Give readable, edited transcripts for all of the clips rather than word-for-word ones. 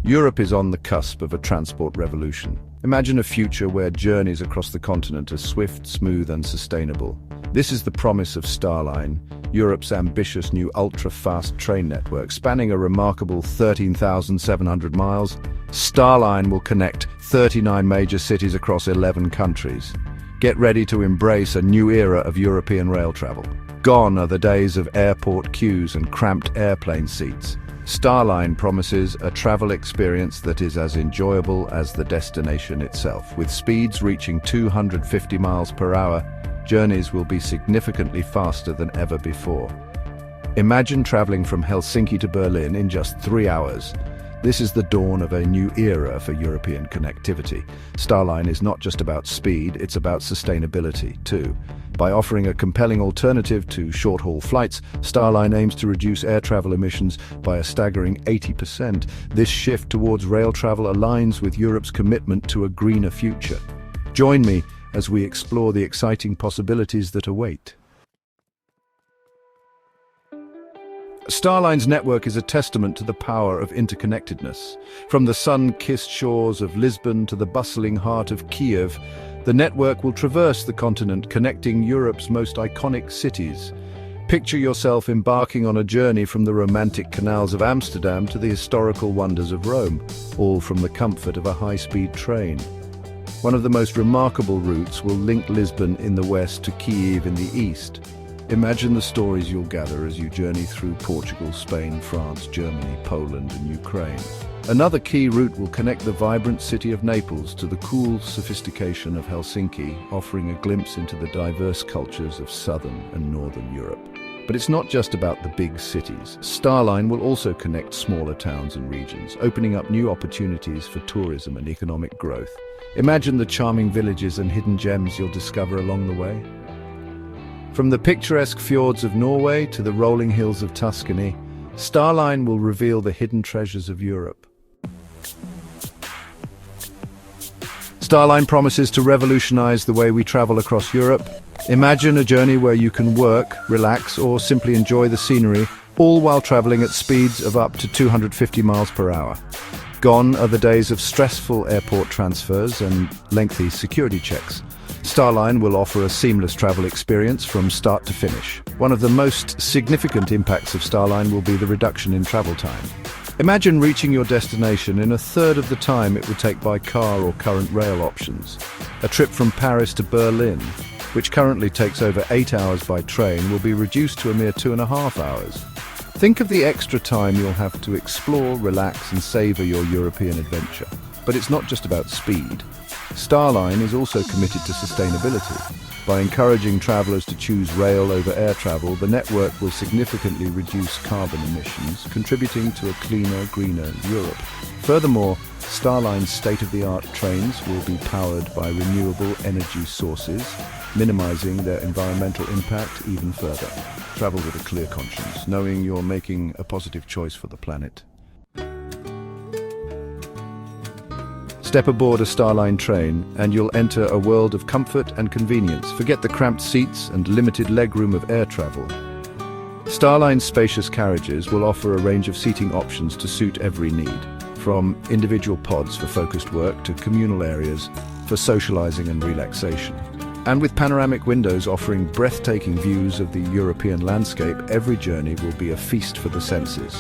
Europe is on the cusp of a transport revolution. Imagine a future where journeys across the continent are swift, smooth, and sustainable. This is the promise of Starline, Europe's ambitious new ultra-fast train network. Spanning a remarkable 13,700 miles, Starline will connect 39 major cities across 11 countries. Get ready to embrace a new era of European rail travel. Gone are the days of airport queues and cramped airplane seats. Starline promises a travel experience that is as enjoyable as the destination itself. With speeds reaching 250 miles per hour, journeys will be significantly faster than ever before. Imagine traveling from Helsinki to Berlin in just 3 hours. This is the dawn of a new era for European connectivity. Starline is not just about speed, it's about sustainability too. By offering a compelling alternative to short-haul flights, Starline aims to reduce air travel emissions by a staggering 80%. This shift towards rail travel aligns with Europe's commitment to a greener future. Join me as we explore the exciting possibilities that await. Starline's network is a testament to the power of interconnectedness. From the sun-kissed shores of Lisbon to the bustling heart of Kiev, the network will traverse the continent, connecting Europe's most iconic cities. Picture yourself embarking on a journey from the romantic canals of Amsterdam to the historical wonders of Rome, all from the comfort of a high-speed train. One of the most remarkable routes will link Lisbon in the west to Kiev in the east. Imagine the stories you'll gather as you journey through Portugal, Spain, France, Germany, Poland, and Ukraine. Another key route will connect the vibrant city of Naples to the cool sophistication of Helsinki, offering a glimpse into the diverse cultures of southern and northern Europe. But it's not just about the big cities. Starline will also connect smaller towns and regions, opening up new opportunities for tourism and economic growth. Imagine the charming villages and hidden gems you'll discover along the way. From the picturesque fjords of Norway to the rolling hills of Tuscany, Starline will reveal the hidden treasures of Europe. Starline promises to revolutionize the way we travel across Europe. Imagine a journey where you can work, relax, or simply enjoy the scenery, all while traveling at speeds of up to 250 miles per hour. Gone are the days of stressful airport transfers and lengthy security checks. Starline will offer a seamless travel experience from start to finish. One of the most significant impacts of Starline will be the reduction in travel time. Imagine reaching your destination in a third of the time it would take by car or current rail options. A trip from Paris to Berlin, which currently takes over 8 hours by train, will be reduced to a mere 2.5 hours. Think of the extra time you'll have to explore, relax, and savor your European adventure. But it's not just about speed. Starline is also committed to sustainability. By encouraging travelers to choose rail over air travel, the network will significantly reduce carbon emissions, contributing to a cleaner, greener Europe. Furthermore, Starline's state-of-the-art trains will be powered by renewable energy sources, minimizing their environmental impact even further. Travel with a clear conscience, knowing you're making a positive choice for the planet. Step aboard a Starline train and you'll enter a world of comfort and convenience. Forget the cramped seats and limited legroom of air travel. Starline's spacious carriages will offer a range of seating options to suit every need, from individual pods for focused work to communal areas for socializing and relaxation. And with panoramic windows offering breathtaking views of the European landscape, every journey will be a feast for the senses.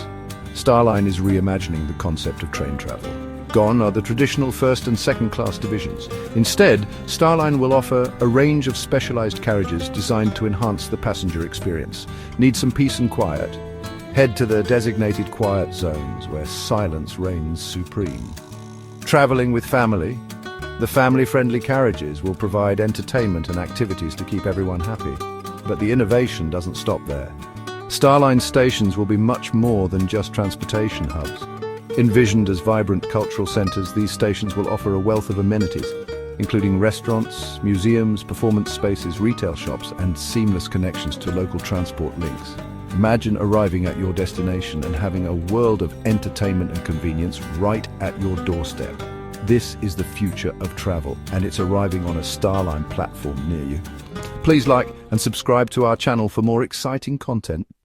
Starline is reimagining the concept of train travel. Gone are the traditional first and second class divisions. Instead, Starline will offer a range of specialized carriages designed to enhance the passenger experience. Need some peace and quiet? Head to the designated quiet zones where silence reigns supreme. Traveling with family? The family-friendly carriages will provide entertainment and activities to keep everyone happy. But the innovation doesn't stop there. Starline stations will be much more than just transportation hubs. Envisioned as vibrant cultural centers, these stations will offer a wealth of amenities, including restaurants, museums, performance spaces, retail shops, and seamless connections to local transport links. Imagine arriving at your destination and having a world of entertainment and convenience right at your doorstep. This is the future of travel, and it's arriving on a Starline platform near you. Please like and subscribe to our channel for more exciting content.